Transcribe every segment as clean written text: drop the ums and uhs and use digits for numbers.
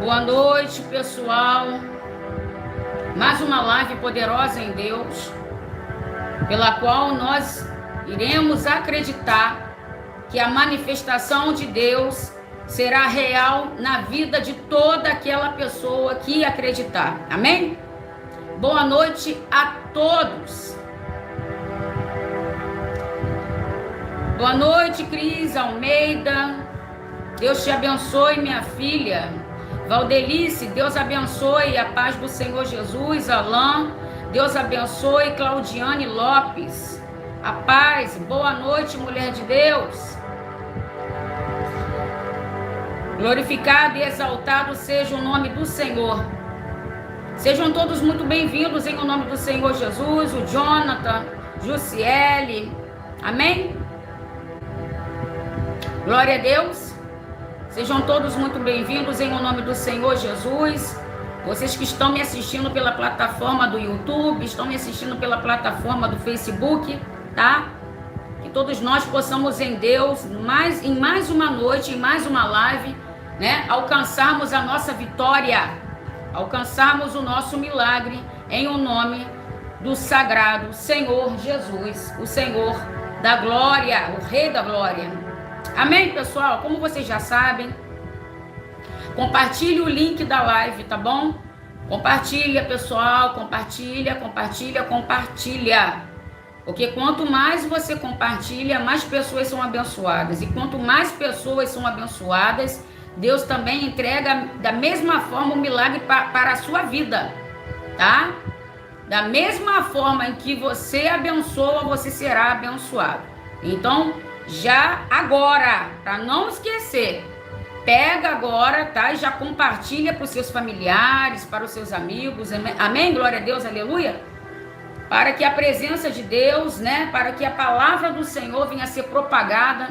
Boa noite, pessoal. Mais uma live poderosa em Deus, pela qual nós iremos acreditar que a manifestação de Deus será real na vida de toda aquela pessoa que acreditar. Amém? Boa noite a todos. Boa noite, Cris Almeida. Deus te abençoe, minha filha. Valdelice, Deus abençoe, a paz do Senhor Jesus. Alain, Deus abençoe. Claudiane Lopes, a paz. Boa noite, mulher de Deus. Glorificado e exaltado seja o nome do Senhor. Sejam todos muito bem-vindos em o nome do Senhor Jesus. O Jonathan, Jussiele, amém? Glória a Deus. Sejam todos muito bem-vindos em o nome do Senhor Jesus. Vocês que estão me assistindo pela plataforma do YouTube, estão me assistindo pela plataforma do Facebook, tá? Que todos nós possamos em Deus, em mais uma noite, em mais uma live, né? Alcançarmos a nossa vitória, alcançarmos o nosso milagre em o nome do sagrado Senhor Jesus, o Senhor da glória, o Rei da glória. Amém, pessoal? Como vocês já sabem, compartilhe o link da live, tá bom? Compartilha, pessoal, compartilha. Porque quanto mais você compartilha, mais pessoas são abençoadas. E quanto mais pessoas são abençoadas, Deus também entrega da mesma forma o milagre para a sua vida, tá? Da mesma forma em que você abençoa, você será abençoado. Então, já agora, para não esquecer, pega agora, tá? E já compartilha para os seus familiares, para os seus amigos, amém? Glória a Deus, aleluia. Para que a presença de Deus, né? Para que a palavra do Senhor venha a ser propagada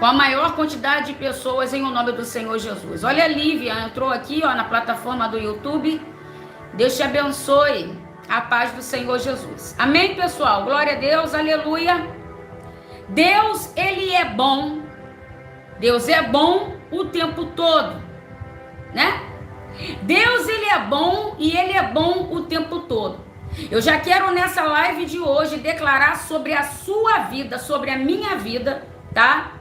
com a maior quantidade de pessoas em o nome do Senhor Jesus. Olha, a Lívia entrou aqui, ó, na plataforma do YouTube. Deus te abençoe, a paz do Senhor Jesus. Amém, pessoal? Glória a Deus, aleluia. Deus, ele é bom. Deus é bom o tempo todo, né? Deus, ele é bom e ele é bom o tempo todo. Eu já quero nessa live de hoje declarar sobre a sua vida, sobre a minha vida, tá?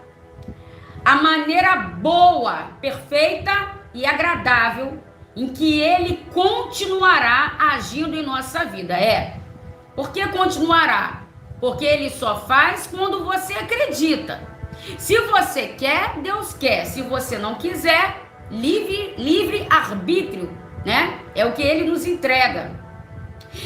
A maneira boa, perfeita e agradável em que ele continuará agindo em nossa vida. Por que continuará? Porque ele só faz quando você acredita. Se você quer, Deus quer. Se você não quiser, livre arbítrio, né? É o que ele nos entrega.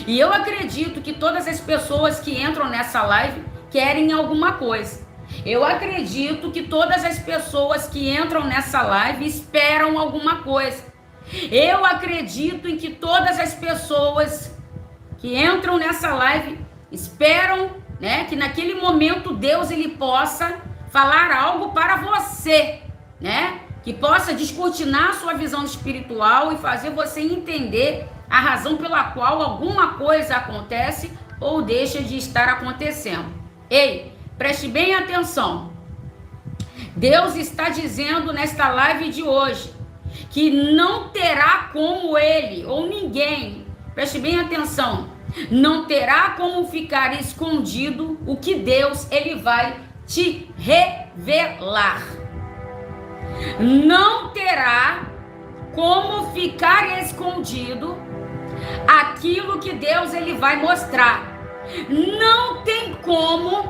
E eu acredito que todas as pessoas que entram nessa live querem alguma coisa. Eu acredito que todas as pessoas que entram nessa live esperam alguma coisa. Eu acredito em que todas as pessoas que entram nessa live esperam, né, que naquele momento Deus ele possa falar algo para você, né? Que possa descortinar a sua visão espiritual e fazer você entender a razão pela qual alguma coisa acontece ou deixa de estar acontecendo. Ei, preste bem atenção. Deus está dizendo nesta live de hoje que não terá como ele ou ninguém, preste bem atenção, não terá como ficar escondido o que Deus ele vai te revelar. Não terá como ficar escondido aquilo que Deus ele vai mostrar. Não tem como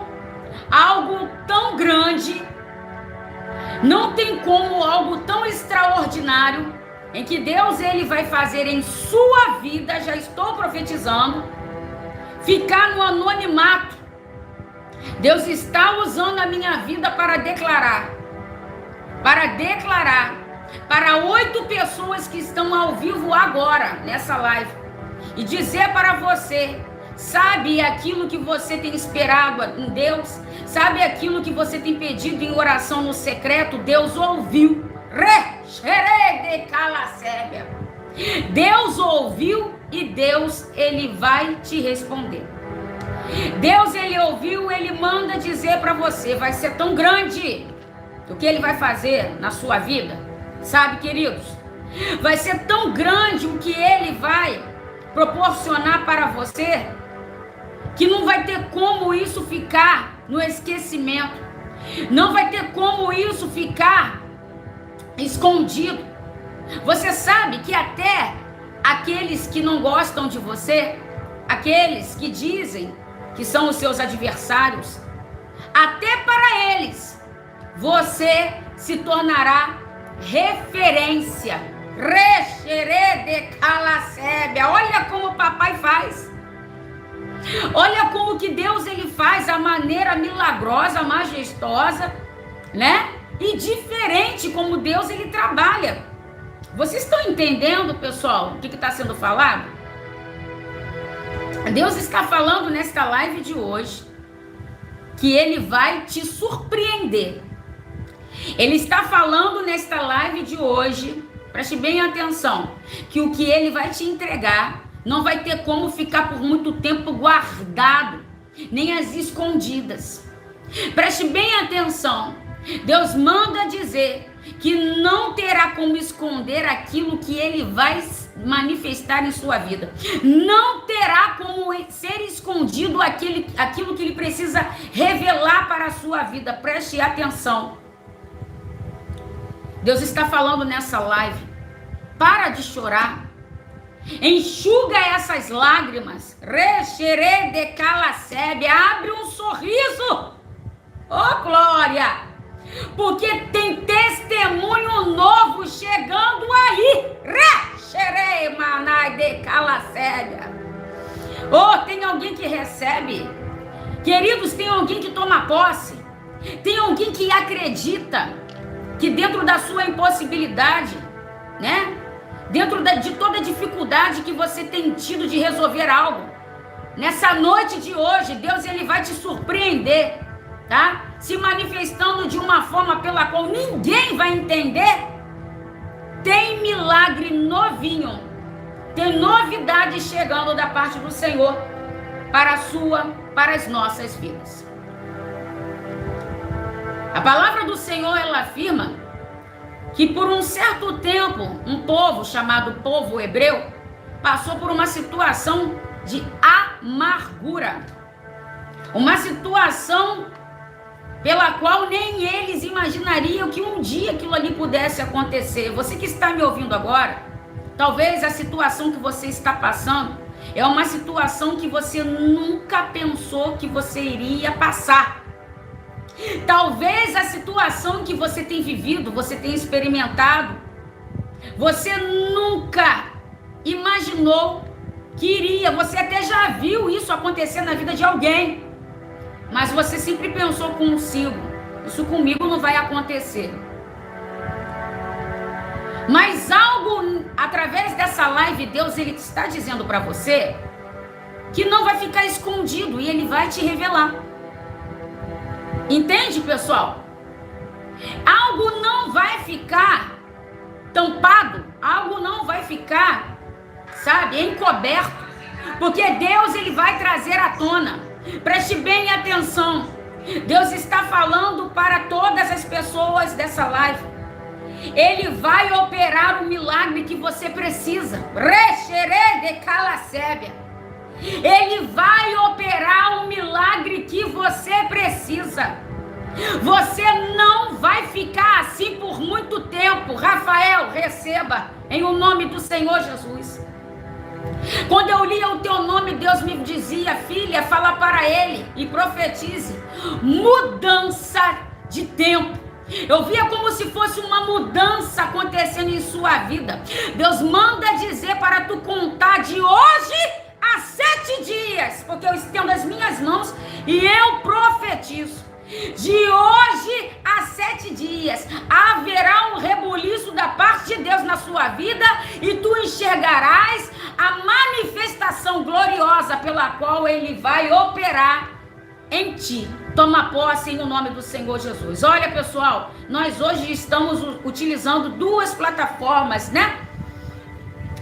algo tão grande, não tem como algo tão extraordinário em que Deus ele vai fazer em sua vida, já estou profetizando, ficar no anonimato. Deus está usando a minha vida para declarar para 8 pessoas que estão ao vivo agora nessa live e dizer para você, sabe aquilo que você tem esperado em Deus, sabe aquilo que você tem pedido em oração no secreto, Deus ouviu. Deus ouviu e Deus ele vai te responder. Deus ele ouviu, ele manda dizer para você, vai ser tão grande o que ele vai fazer na sua vida. Sabe, queridos, Vai ser tão grande o que ele vai proporcionar para você, que não vai ter como isso ficar no esquecimento. Não vai ter como isso ficar escondido. Você sabe que até aqueles que não gostam de você, aqueles que dizem que são os seus adversários, até para eles, você se tornará referência. Recherê de calacébia. Olha como o papai faz. Olha como que Deus ele faz, a maneira milagrosa, majestosa, né? E diferente como Deus ele trabalha. Vocês estão entendendo, pessoal, o que está sendo falado? Deus está falando nesta live de hoje que ele vai te surpreender. Ele está falando nesta live de hoje, preste bem atenção, que o que ele vai te entregar não vai ter como ficar por muito tempo guardado, nem as escondidas. Preste bem atenção. Deus manda dizer que não terá como esconder aquilo que ele vai manifestar em sua vida. Não terá como ser escondido aquilo que ele precisa revelar para a sua vida. Preste atenção. Deus está falando nessa live. Para de chorar. Enxuga essas lágrimas. Recherê de calacébia. Abre um sorriso. Oh, glória! Porque tem testemunho novo chegando aí. Recherê manai de calacébia. Oh, tem alguém que recebe. Queridos, tem alguém que toma posse. Tem alguém que acredita que dentro da sua impossibilidade, né? Dentro de toda a dificuldade que você tem tido de resolver algo, nessa noite de hoje, Deus ele vai te surpreender, tá? Se manifestando de uma forma pela qual ninguém vai entender. Tem milagre novinho, tem novidade chegando da parte do Senhor para as nossas vidas. A palavra do Senhor ela afirma que por um certo tempo, um povo chamado povo hebreu passou por uma situação de amargura. Uma situação pela qual nem eles imaginariam que um dia aquilo ali pudesse acontecer. Você que está me ouvindo agora, talvez a situação que você está passando é uma situação que você nunca pensou que você iria passar. Talvez a situação que você tem vivido, você tem experimentado, você nunca imaginou que iria, você até já viu isso acontecer na vida de alguém, mas você sempre pensou consigo, isso comigo não vai acontecer. Mas algo, através dessa live, Deus ele está dizendo para você que não vai ficar escondido e ele vai te revelar. Entende, pessoal? Algo não vai ficar tampado, algo não vai ficar, sabe, encoberto, porque Deus ele vai trazer à tona. Preste bem atenção. Deus está falando para todas as pessoas dessa live. Ele vai operar o milagre que você precisa. Recherê de calacébia. Ele vai operar o milagre que você precisa. Você não vai ficar assim por muito tempo. Rafael, receba em o nome do Senhor Jesus. Quando eu lia o teu nome, Deus me dizia: filha, fala para ele e profetize mudança de tempo. Eu via como se fosse uma mudança acontecendo em sua vida. Deus manda dizer para tu contar de hoje a 7 dias, porque eu estendo as minhas mãos e eu profetizo. De hoje a 7 dias haverá um rebuliço da parte de Deus na sua vida e tu enxergarás a manifestação gloriosa pela qual ele vai operar em ti. Toma posse no nome do Senhor Jesus. Olha, pessoal, nós hoje estamos utilizando 2 plataformas, né?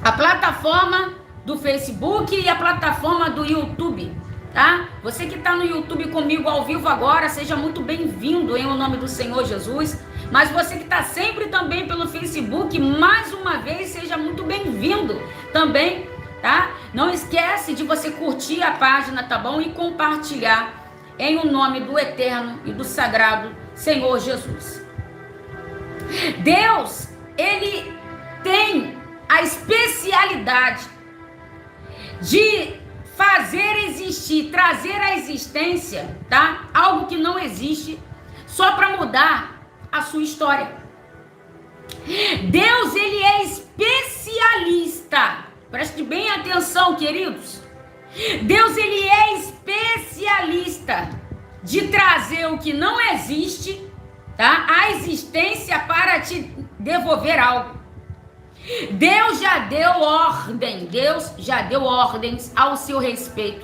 A plataforma do Facebook e a plataforma do YouTube. tá? Você que está no YouTube comigo ao vivo agora, seja muito bem-vindo em o nome do Senhor Jesus. Mas você que está sempre também pelo Facebook, mais uma vez, seja muito bem-vindo também, tá? Não esquece de você curtir a página, tá bom? E compartilhar em o nome do eterno e do sagrado Senhor Jesus. Deus, ele tem a especialidade de fazer existir, trazer à existência, tá? Algo que não existe, só para mudar a sua história. Deus, ele é especialista. Preste bem atenção, queridos. Deus, ele é especialista de trazer o que não existe, tá? À existência para te devolver algo. Deus já deu ordens ao seu respeito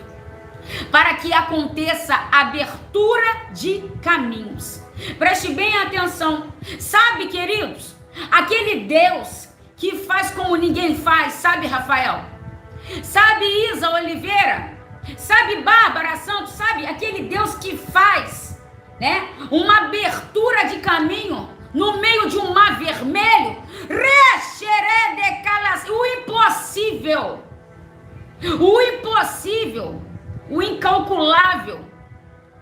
para que aconteça abertura de caminhos. Preste bem atenção. Sabe, queridos, aquele Deus que faz como ninguém faz, sabe, Rafael? Sabe, Isa Oliveira? Sabe, Bárbara Santos? Sabe, aquele Deus que faz, né, uma abertura de caminho no meio de um mar vermelho? O impossível, o incalculável,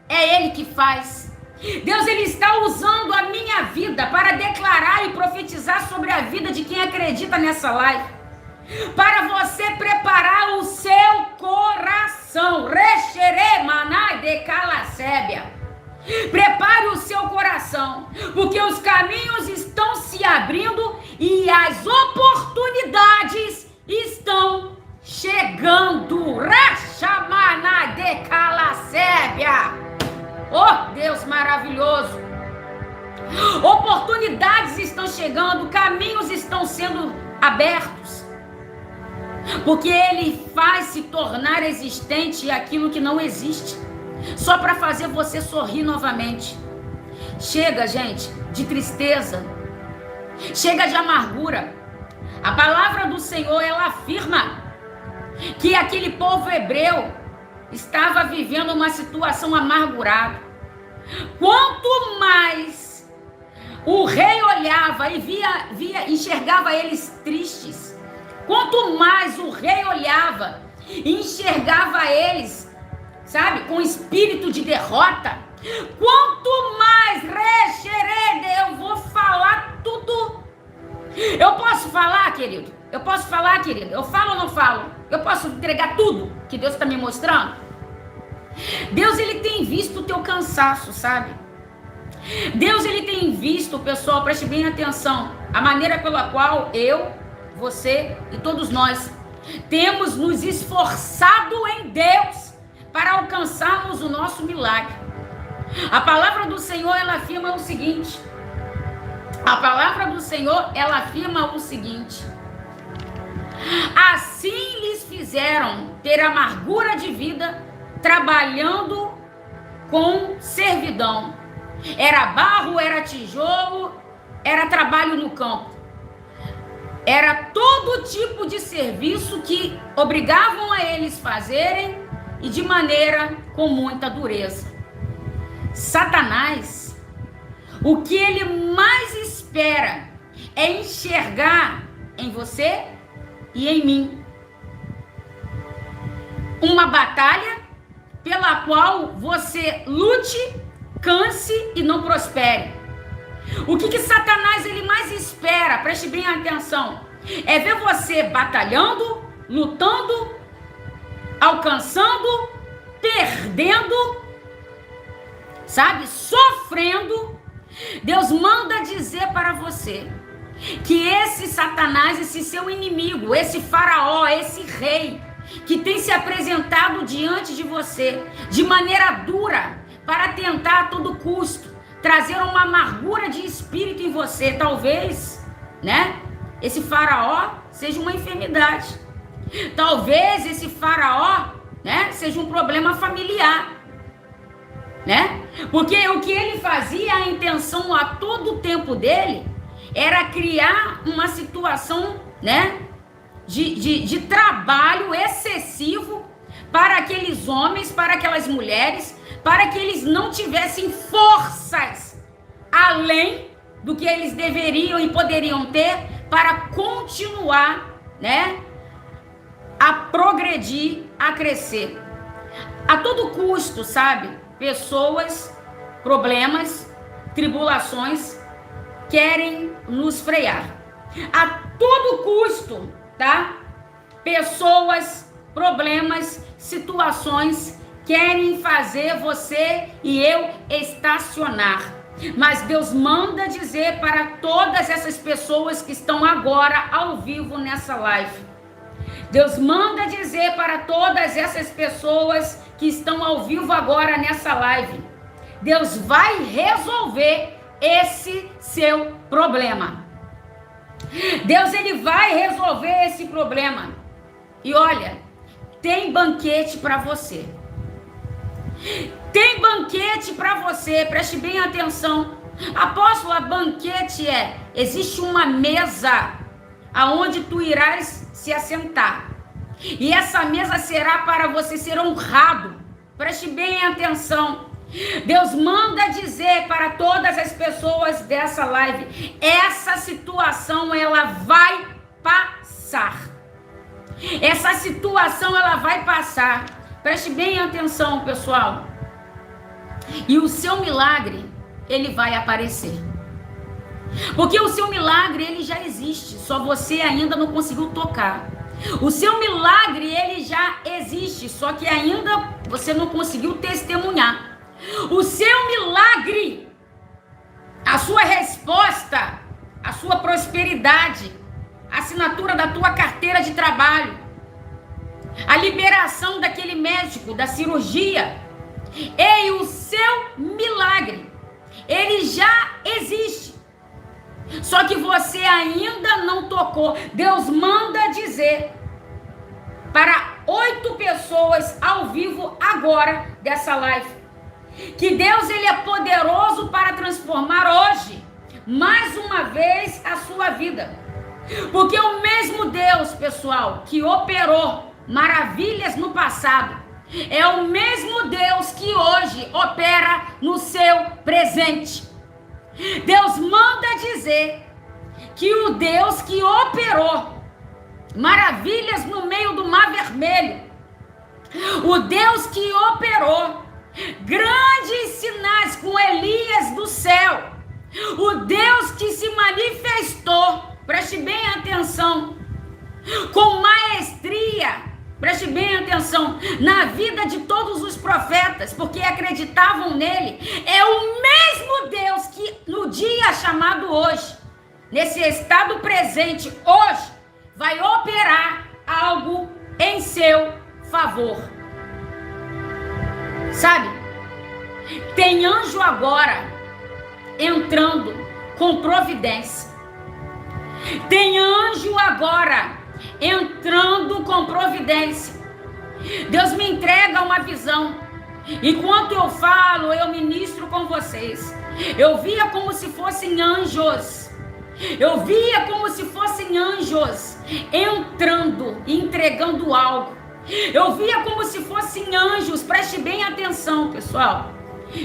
é Ele que faz. Deus, ele está usando a minha vida para declarar e profetizar sobre a vida de quem acredita nessa live, para você preparar o seu coração. Prepare o seu coração, porque os caminhos estão se abrindo e as oportunidades estão chegando. Oh, Deus maravilhoso! Oportunidades estão chegando, caminhos estão sendo abertos, porque Ele faz se tornar existente aquilo que não existe, só para fazer você sorrir novamente. Chega, gente, de tristeza, chega de amargura. A palavra do Senhor, ela afirma que aquele povo hebreu estava vivendo uma situação amargurada. Quanto mais o rei olhava e enxergava eles tristes, quanto mais o rei olhava e enxergava eles, sabe, com espírito de derrota, quanto mais eu vou falar tudo. Eu posso falar, querido? Eu posso falar, querido? Eu falo ou não falo? Eu posso entregar tudo que Deus está me mostrando? Deus, ele tem visto o teu cansaço, sabe? Deus, ele tem visto, pessoal, preste bem atenção, a maneira pela qual eu, você e todos nós temos nos esforçado em Deus para alcançarmos o nosso milagre. A palavra do Senhor, ela afirma o seguinte. A palavra do Senhor, ela afirma o seguinte: assim lhes fizeram ter amargura de vida, trabalhando com servidão. Era barro, era tijolo, era trabalho no campo. Era todo tipo de serviço que obrigavam a eles fazerem e de maneira com muita dureza. Satanás, o que ele mais espera é enxergar em você e em mim uma batalha pela qual você lute, canse e não prospere. O que Satanás ele mais espera, preste bem atenção, é ver você batalhando, lutando, alcançando, perdendo, sabe, sofrendo. Deus manda dizer para você que esse Satanás, esse seu inimigo, esse faraó, esse rei, que tem se apresentado diante de você de maneira dura para tentar a todo custo trazer uma amargura de espírito em você, talvez, né? Esse faraó seja uma enfermidade. Talvez esse faraó, né, seja um problema familiar, né? Porque o que ele fazia, a intenção a todo o tempo dele era criar uma situação, né, de trabalho excessivo para aqueles homens, para aquelas mulheres, para que eles não tivessem forças além do que eles deveriam e poderiam ter para continuar, né, a progredir, a crescer. A todo custo, sabe? Pessoas, problemas, tribulações querem nos frear. A todo custo, tá? Pessoas, problemas, situações querem fazer você e eu estacionar. Mas Deus manda dizer para todas essas pessoas que estão agora ao vivo nessa live. Deus manda dizer para todas essas pessoas que estão ao vivo agora nessa live. Deus vai resolver esse seu problema. Deus, ele vai resolver esse problema. E olha, tem banquete para você. Tem banquete para você, preste bem atenção. Apóstola, banquete existe uma mesa aonde tu irás se assentar. E essa mesa será para você ser honrado. Preste bem atenção. Deus manda dizer para todas as pessoas dessa live, essa situação ela vai passar. Essa situação ela vai passar. Preste bem atenção, pessoal. E o seu milagre, ele vai aparecer. Porque o seu milagre, ele já existe, só você ainda não conseguiu tocar. O seu milagre, ele já existe, só que ainda você não conseguiu testemunhar. O seu milagre, a sua resposta, a sua prosperidade, a assinatura da tua carteira de trabalho, a liberação daquele médico, da cirurgia, e o seu milagre, ele já existe. Só que você ainda não tocou. Deus manda dizer para 8 pessoas ao vivo agora dessa live, que Deus ele é poderoso para transformar hoje, mais uma vez, a sua vida. Porque o mesmo Deus, pessoal, que operou maravilhas no passado, é o mesmo Deus que hoje opera no seu presente. Deus manda dizer que o Deus que operou maravilhas no meio do Mar Vermelho, o Deus que operou grandes sinais com Elias do céu, o Deus que se manifestou, preste bem atenção, com maestria, preste bem atenção, na vida de todos os profetas, porque acreditavam nele, é o mesmo Deus que no dia chamado hoje, nesse estado presente, hoje, vai operar algo em seu favor. Sabe? Tem anjo agora entrando com providência. Tem anjo agora entrando com providência. Deus me entrega uma visão. Enquanto eu falo, eu ministro com vocês. Eu via como se fossem anjos. Eu via como se fossem anjos entrando e entregando algo. Eu via como se fossem anjos, preste bem atenção, pessoal.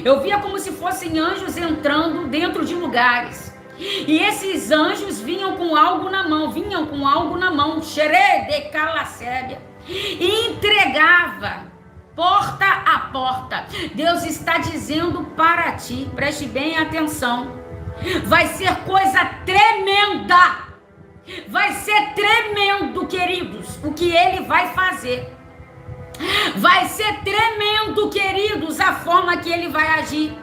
Eu via como se fossem anjos entrando dentro de lugares. E esses anjos vinham com algo na mão, xerê de calacébia, e entregava porta a porta. Deus está dizendo para ti, preste bem atenção, vai ser coisa tremenda, vai ser tremendo, queridos, o que ele vai fazer. Vai ser tremendo, queridos, a forma que ele vai agir.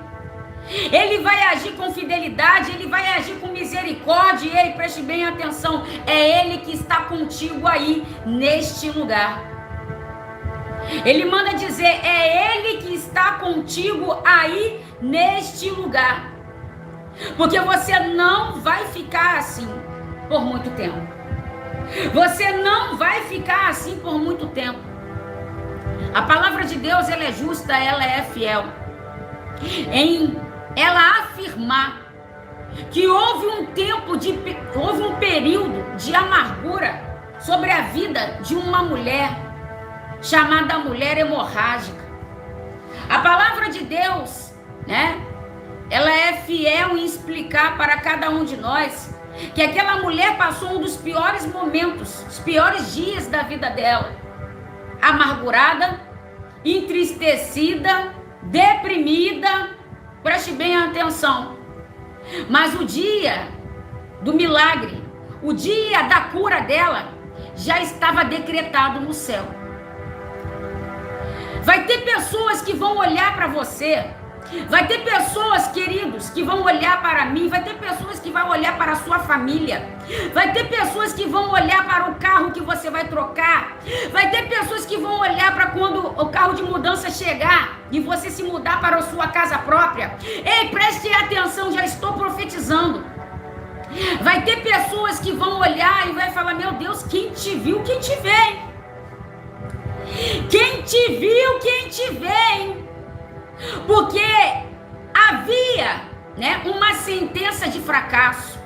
Ele vai agir com fidelidade, ele vai agir com misericórdia. E ei, preste bem atenção, é ele que está contigo aí neste lugar. Ele manda dizer, é ele que está contigo aí neste lugar. Porque você não vai ficar assim por muito tempo. Você não vai ficar assim por muito tempo. A palavra de Deus, ela é justa, ela é fiel. Em ela afirmar que houve um período de amargura sobre a vida de uma mulher. chamada mulher hemorrágica. A palavra de Deus, né? Ela é fiel em explicar para cada um de nós que aquela mulher passou um dos piores momentos, os piores dias da vida dela. Amargurada, entristecida, deprimida. Preste bem atenção. Mas o dia do milagre, o dia da cura dela, já estava decretado no céu. Vai ter pessoas que vão olhar para você. Vai ter pessoas, queridos, que vão olhar para mim. Vai ter pessoas que vão olhar para a sua família. Vai ter pessoas que vão olhar para o carro que você vai trocar. Vai ter pessoas que vão olhar para quando o carro de mudança chegar e você se mudar para a sua casa própria. Ei, preste atenção, já estou profetizando. Vai ter pessoas que vão olhar e vai falar: meu Deus, quem te viu, quem te vê? Quem te viu, quem te vê? Porque havia, né, uma sentença de fracasso.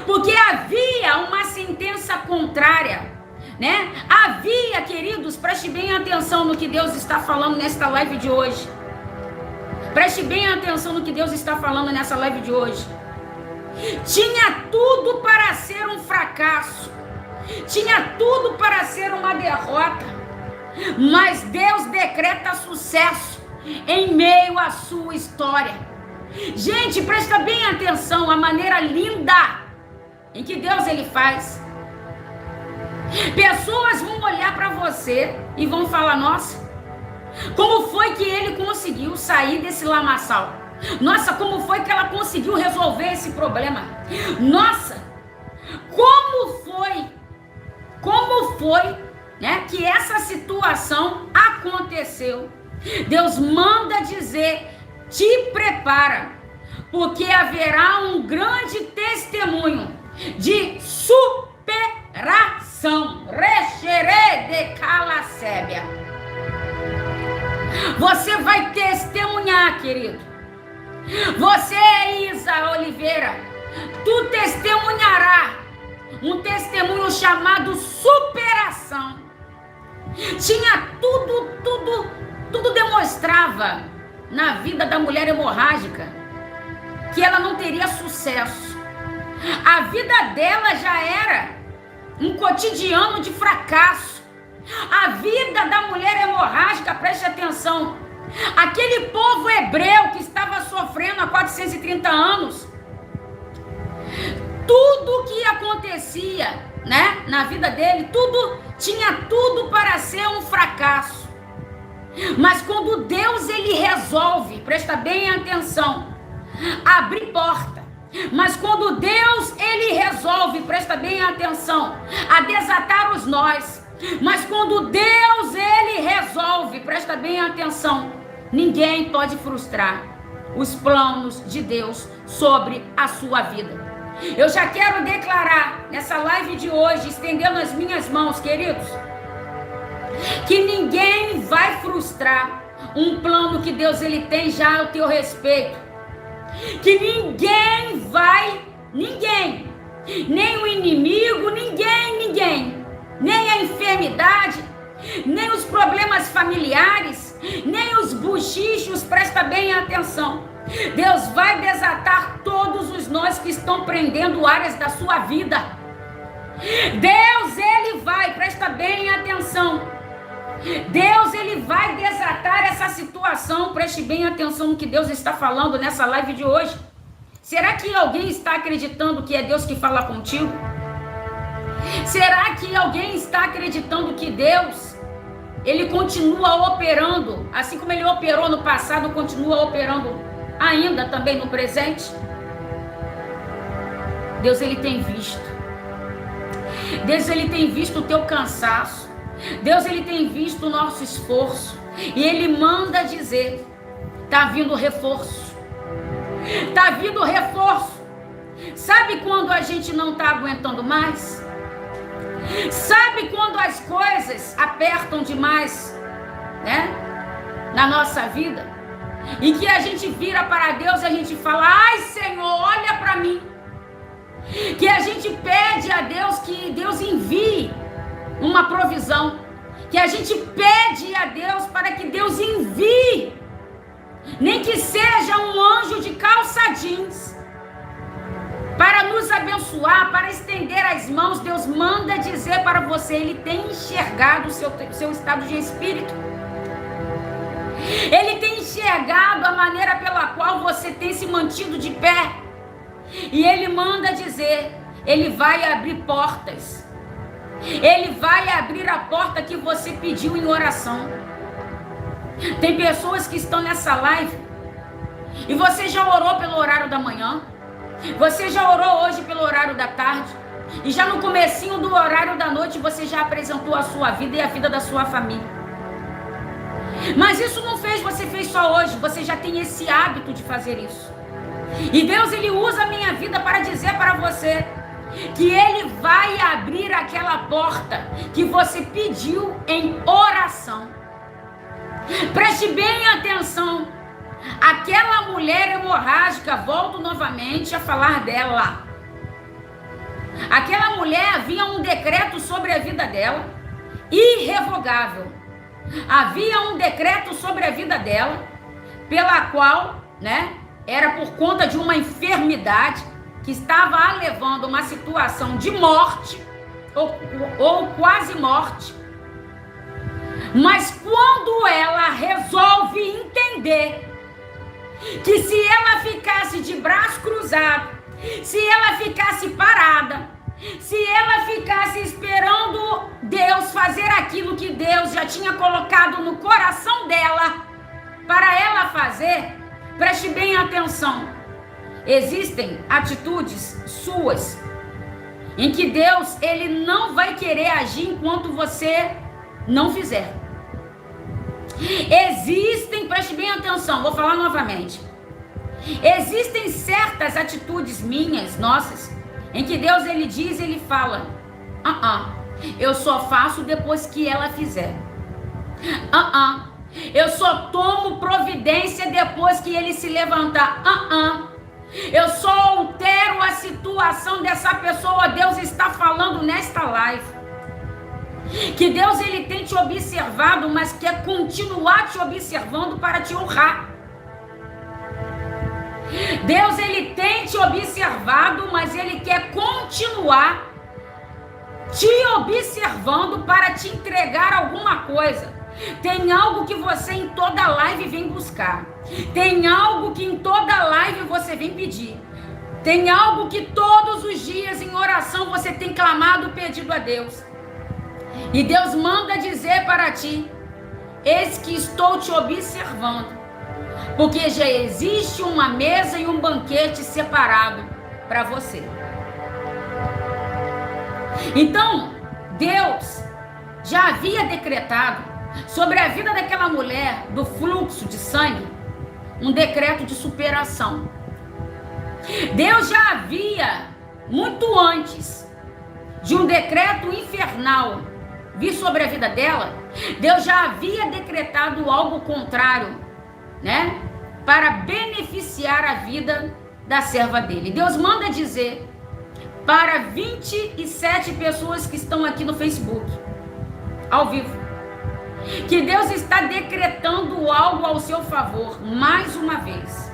Porque havia uma sentença contrária, né? Havia, queridos, preste bem atenção no que Deus está falando nesta live de hoje. Preste bem atenção no que Deus está falando nessa live de hoje. Tinha tudo para ser um fracasso. Tinha tudo para ser uma derrota. Mas Deus decreta sucesso em meio à sua história. Gente, presta bem atenção a maneira linda em que Deus ele faz. Pessoas vão olhar para você e vão falar: nossa, como foi que ele conseguiu sair desse lamaçal? Nossa, como foi que ela conseguiu resolver esse problema? Nossa, como foi, né, que essa situação aconteceu? Deus manda dizer: te prepara, porque haverá um grande testemunho de superação. Recherê de calacébia. Você vai testemunhar, querido. Você, Isa Oliveira, tu testemunhará um testemunho chamado superação. Tinha tudo demonstrava na vida da mulher hemorrágica que ela não teria sucesso. A vida dela já era um cotidiano de fracasso. A vida da mulher hemorrágica, preste atenção, aquele povo hebreu que estava sofrendo há 430 anos, tudo que acontecia, né, na vida dele, tinha tudo para ser um fracasso. Mas quando Deus ele resolve, presta bem atenção, abrir porta. Mas quando Deus ele resolve, presta bem atenção, a desatar os nós. Mas quando Deus ele resolve, presta bem atenção, ninguém pode frustrar os planos de Deus sobre a sua vida. Eu já quero declarar nessa live de hoje, estendendo as minhas mãos, queridos, que ninguém vai frustrar um plano que Deus ele tem já ao teu respeito. Que ninguém, nem o inimigo, ninguém, nem a enfermidade, nem os problemas familiares, nem os buchichos, presta bem atenção. Deus vai desatar todos os nós que estão prendendo áreas da sua vida. Deus ele vai, presta bem atenção, Deus ele vai desatar essa situação. Preste bem atenção no que Deus está falando nessa live de hoje. Será que alguém está acreditando que é Deus que fala contigo? Será que alguém está acreditando que Deus ele continua operando, assim como ele operou no passado, continua operando ainda também no presente? Deus ele tem visto. Deus ele tem visto o teu cansaço. Deus ele tem visto o nosso esforço e ele manda dizer: tá vindo reforço. Tá vindo reforço. Sabe quando a gente não tá aguentando mais? Sabe quando as coisas apertam demais, né, na nossa vida? E que a gente vira para Deus e a gente fala: ai Senhor, olha para mim. Que a gente pede a Deus que Deus envie uma provisão, que a gente pede a Deus para que Deus envie, nem que seja um anjo de calça jeans, para nos abençoar, para estender as mãos. Deus manda dizer para você, Ele tem enxergado o seu estado de espírito. Ele tem enxergado a maneira pela qual você tem se mantido de pé. E Ele manda dizer, Ele vai abrir portas. Ele vai abrir a porta que você pediu em oração. Tem pessoas que estão nessa live e você já orou pelo horário da manhã, você já orou hoje pelo horário da tarde, e já no comecinho do horário da noite você já apresentou a sua vida e a vida da sua família. Mas isso não fez, você fez só hoje, você já tem esse hábito de fazer isso. E Deus, Ele usa a minha vida para dizer para você que Ele vai abrir aquela porta que você pediu em oração. Preste bem atenção. Aquela mulher hemorrágica, volto novamente a falar dela. Aquela mulher, havia um decreto sobre a vida dela, irrevogável. Havia um decreto sobre a vida dela, pela qual, era por conta de uma enfermidade que estava a levando a uma situação de morte, ou quase morte. Mas quando ela resolve entender que se ela ficasse de braço cruzado, se ela ficasse parada, se ela ficasse esperando Deus fazer aquilo que Deus já tinha colocado no coração dela para ela fazer, preste bem atenção. Existem atitudes suas em que Deus, Ele não vai querer agir enquanto você não fizer. Existem, preste bem atenção, vou falar novamente. Existem certas atitudes minhas, nossas, em que Deus, Ele diz, Ele fala, eu só faço depois que ela fizer. Eu só tomo providência depois que ele se levantar. Eu só altero a situação dessa pessoa. Deus está falando nesta live que Deus, Ele tem te observado, mas quer continuar te observando para te honrar. Deus, Ele tem te observado, mas Ele quer continuar te observando para te entregar alguma coisa. Tem algo que você em toda live vem buscar. Tem algo que em toda live você vem pedir. Tem algo que todos os dias em oração você tem clamado, pedido a Deus. E Deus manda dizer para ti, eis que estou te observando, porque já existe uma mesa e um banquete separado para você. Então, Deus já havia decretado sobre a vida daquela mulher do fluxo de sangue um decreto de superação. Deus já havia, muito antes de um decreto infernal vir sobre a vida dela, Deus já havia decretado algo contrário, para beneficiar a vida da serva dele. Deus manda dizer para 27 pessoas que estão aqui no Facebook, ao vivo, que Deus está decretando algo ao seu favor, mais uma vez.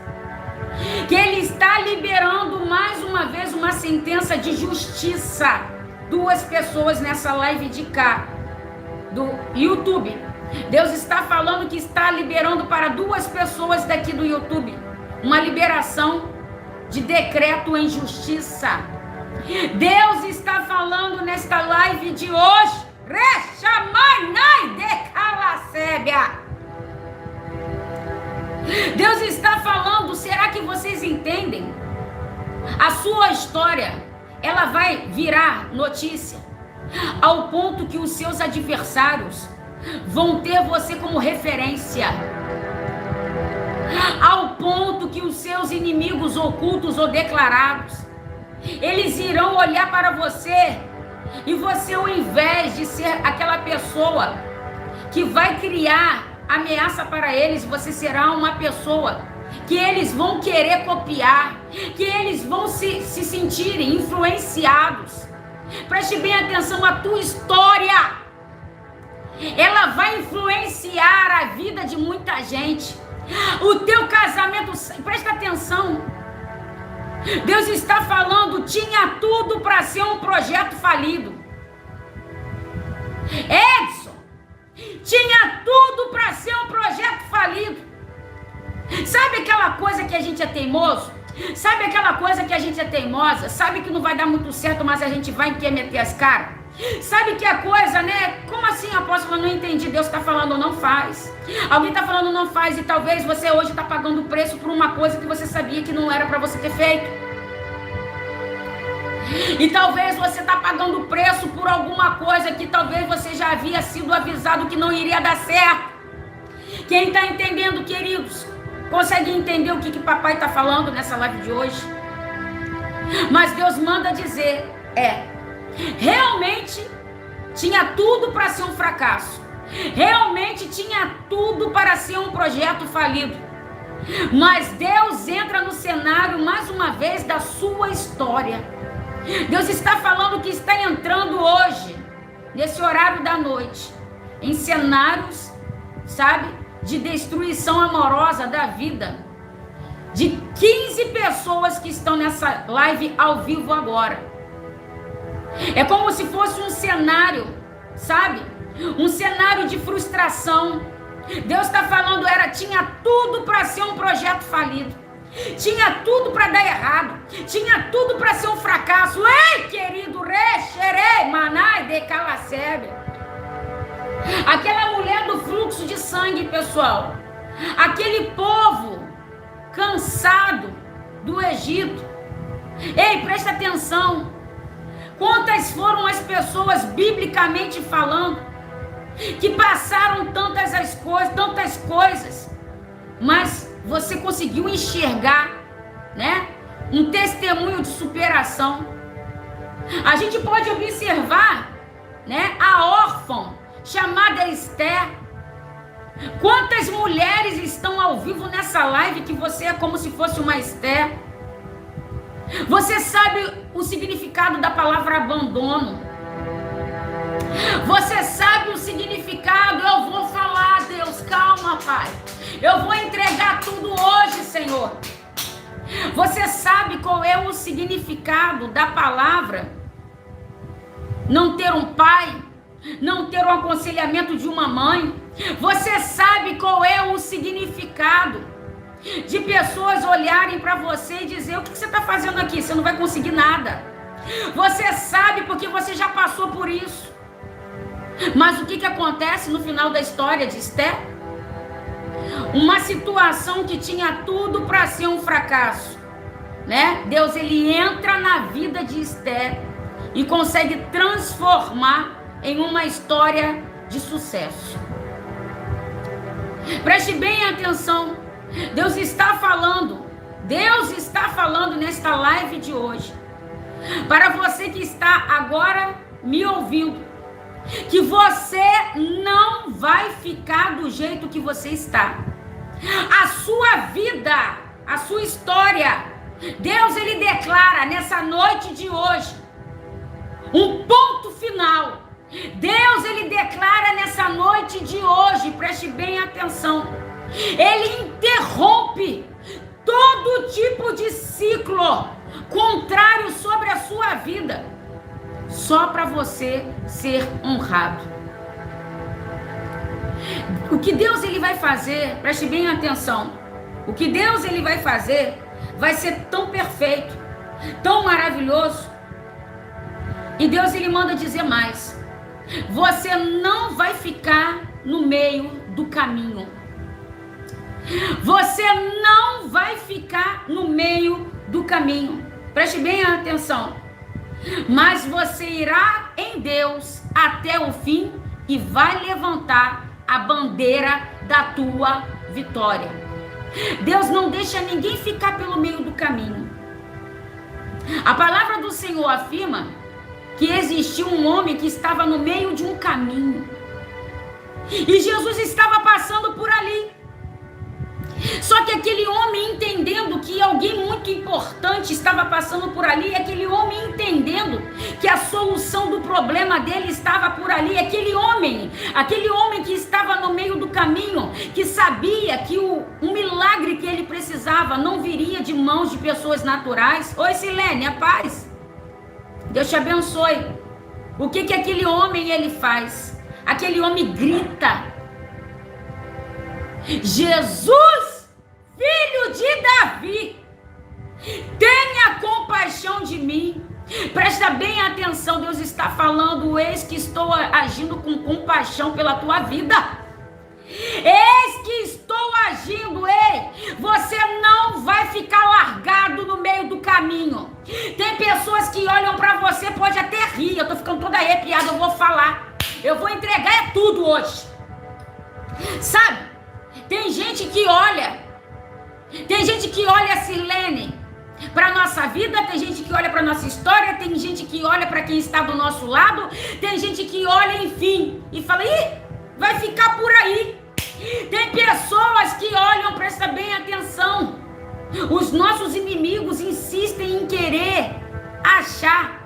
Que Ele está liberando mais uma vez uma sentença de justiça. 2 pessoas nessa live de cá, do YouTube. Deus está falando que está liberando para 2 pessoas daqui do YouTube uma liberação de decreto em justiça. Deus está falando nesta live de hoje, Deus está falando, será que vocês entendem? A sua história, ela vai virar notícia, ao ponto que os seus adversários vão ter você como referência, ao ponto que os seus inimigos ocultos ou declarados, eles irão olhar para você, e você, ao invés de ser aquela pessoa que vai criar ameaça para eles, você será uma pessoa que eles vão querer copiar, que eles vão se sentirem influenciados. Preste bem atenção, a tua história, ela vai influenciar a vida de muita gente. O teu casamento, presta atenção, Deus está falando, tinha tudo para ser um projeto falido. Edson, tinha tudo para ser um projeto falido. Sabe aquela coisa que a gente é teimoso? Sabe aquela coisa que a gente é teimosa? Sabe que não vai dar muito certo, mas a gente vai e quer meter as caras? Sabe que a coisa, né? Como assim, apóstolo? Eu não entendi. Deus está falando, não faz. Alguém está falando, não faz. E talvez você hoje está pagando o preço por uma coisa que você sabia que não era para você ter feito. E talvez você está pagando o preço por alguma coisa que talvez você já havia sido avisado que não iria dar certo. Quem está entendendo, queridos, consegue entender o que papai está falando nessa live de hoje? Mas Deus manda dizer, realmente tinha tudo para ser um fracasso. Realmente tinha tudo para ser um projeto falido. Mas Deus entra no cenário mais uma vez da sua história. Deus está falando que está entrando hoje, nesse horário da noite, em cenários, sabe, de destruição amorosa da vida de 15 pessoas que estão nessa live ao vivo agora. É como se fosse um cenário, sabe? Um cenário de frustração. Deus está falando, tinha tudo para ser um projeto falido. Tinha tudo para dar errado. Tinha tudo para ser um fracasso. Ei, querido, xerei, manai, de calacebe. Aquela mulher do fluxo de sangue, pessoal. Aquele povo cansado do Egito. Ei, presta atenção. Quantas foram as pessoas, biblicamente falando, que passaram tantas coisas, mas você conseguiu enxergar, né, um testemunho de superação. A gente pode observar, né, a órfã chamada Esther. Quantas mulheres estão ao vivo nessa live que você é como se fosse uma Esther? Você sabe o significado da palavra abandono? Você sabe o significado? Eu vou falar, Deus, calma, Pai. Eu vou entregar tudo hoje, Senhor. Você sabe qual é o significado da palavra não ter um pai, não ter o aconselhamento de uma mãe? Você sabe qual é o significado de pessoas olharem para você e dizer: o que você está fazendo aqui? Você não vai conseguir nada. Você sabe porque você já passou por isso. Mas o que acontece no final da história de Esther? Uma situação que tinha tudo para ser um fracasso, né? Deus, ele entra na vida de Esther e consegue transformar em uma história de sucesso. Preste bem atenção. Deus está falando nesta live de hoje, para você que está agora me ouvindo, que você não vai ficar do jeito que você está. A sua vida, a sua história, Deus, ele declara nessa noite de hoje um ponto final. Deus, ele declara nessa noite de hoje, preste bem atenção, ele interrompe todo tipo de ciclo contrário sobre a sua vida, só para você ser honrado. O que Deus ele vai fazer, preste bem atenção, o que Deus ele vai fazer vai ser tão perfeito, tão maravilhoso. E Deus ele manda dizer mais: você não vai ficar no meio do caminho. Você não vai ficar no meio do caminho. Preste bem atenção. Mas você irá em Deus até o fim e vai levantar a bandeira da tua vitória. Deus não deixa ninguém ficar pelo meio do caminho. A palavra do Senhor afirma que existiu um homem que estava no meio de um caminho. E Jesus estava passando por ali. Só que aquele homem, entendendo que alguém muito importante estava passando por ali, aquele homem entendendo que a sua solução do problema dele estava por ali. Aquele homem que estava no meio do caminho, que sabia que o milagre que ele precisava não viria de mãos de pessoas naturais. Oi, Silene, a paz. Deus te abençoe. O que aquele homem ele faz? Aquele homem grita: Jesus, filho de Davi, tenha compaixão de mim. Presta bem atenção, Deus está falando: eis que estou agindo com compaixão pela tua vida. Eis que estou agindo, ei, você não vai ficar largado no meio do caminho. Tem pessoas que olham para você, pode até rir, eu tô ficando toda arrepiada, eu vou falar, eu vou entregar tudo hoje. Sabe, tem gente que olha Silene, para nossa vida, tem gente que olha para nossa história, tem gente que olha para quem está do nosso lado, tem gente que olha, enfim, e fala: ih, vai ficar por aí. Tem pessoas que olham, presta bem atenção, os nossos inimigos insistem em querer achar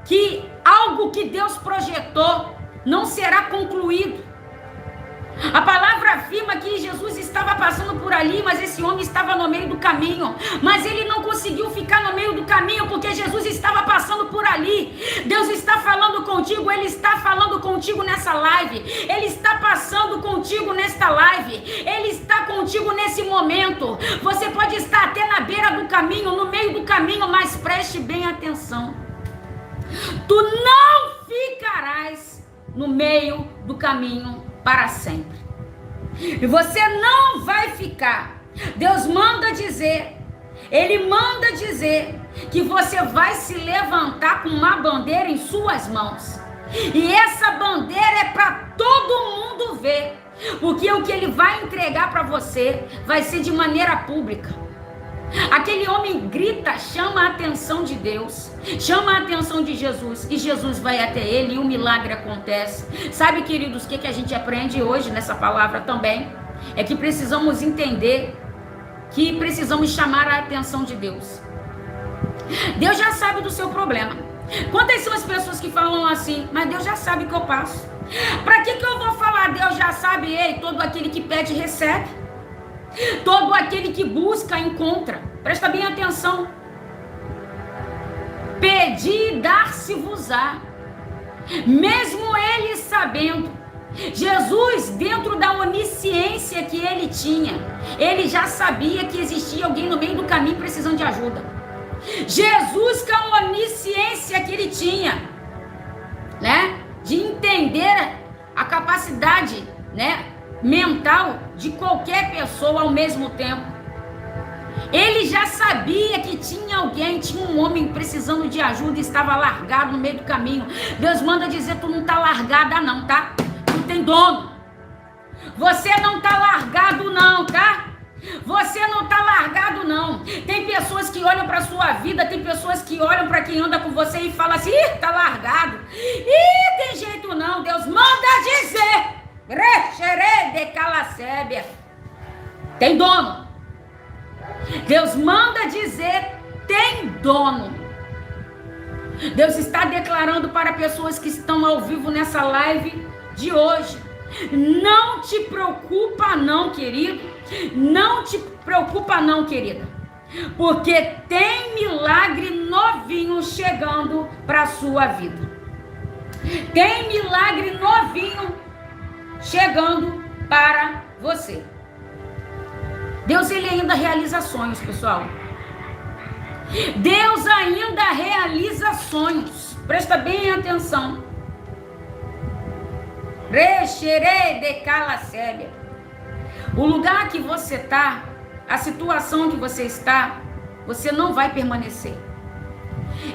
que algo que Deus projetou não será concluído. A palavra afirma que Jesus estava passando por ali, mas esse homem estava no meio do caminho. Mas ele não conseguiu ficar no meio do caminho, porque Jesus estava passando por ali. Deus está falando contigo, Ele está falando contigo nessa live. Ele está passando contigo nesta live. Ele está contigo nesse momento. Você pode estar até na beira do caminho, no meio do caminho, mas preste bem atenção. Tu não ficarás no meio do caminho para sempre. E você não vai ficar. Deus manda dizer, Ele manda dizer que você vai se levantar com uma bandeira em suas mãos. E essa bandeira é para todo mundo ver. Porque o que Ele vai entregar para você vai ser de maneira pública. Aquele homem grita, chama a atenção de Deus, chama a atenção de Jesus, e Jesus vai até ele e o milagre acontece. Sabe, queridos, o que a gente aprende hoje nessa palavra também? É que precisamos entender que precisamos chamar a atenção de Deus. Deus já sabe do seu problema. Quantas são as pessoas que falam assim: mas Deus já sabe o que eu passo. Para que eu vou falar? Deus já sabe. Ei, todo aquele que pede, recebe. Todo aquele que busca, encontra. Presta bem atenção. Pedi e dar-se-vos-á. Mesmo ele sabendo, Jesus, dentro da onisciência que ele tinha, ele já sabia que existia alguém no meio do caminho precisando de ajuda. Jesus, com a onisciência que ele tinha, né, de entender a capacidade, né, mental de qualquer pessoa ao mesmo tempo, ele já sabia que tinha alguém, tinha um homem precisando de ajuda e estava largado no meio do caminho. Deus manda dizer: tu não está largada não, tá? Tu tem dono. Você não está largado não, tá? Você não está largado não. Tem pessoas que olham para sua vida, tem pessoas que olham para quem anda com você e falam assim: ih, tá largado. Ih, tem jeito não. Deus manda dizer: tem dono. Deus manda dizer: tem dono. Deus está declarando para pessoas que estão ao vivo nessa live de hoje: não te preocupa não, querido. Não te preocupa não, querida. Porque tem milagre novinho chegando para a sua vida. Tem milagre novinho chegando para você. Deus, ele ainda realiza sonhos, pessoal. Deus ainda realiza sonhos. Presta bem atenção. O lugar que você está, a situação que você está, você não vai permanecer.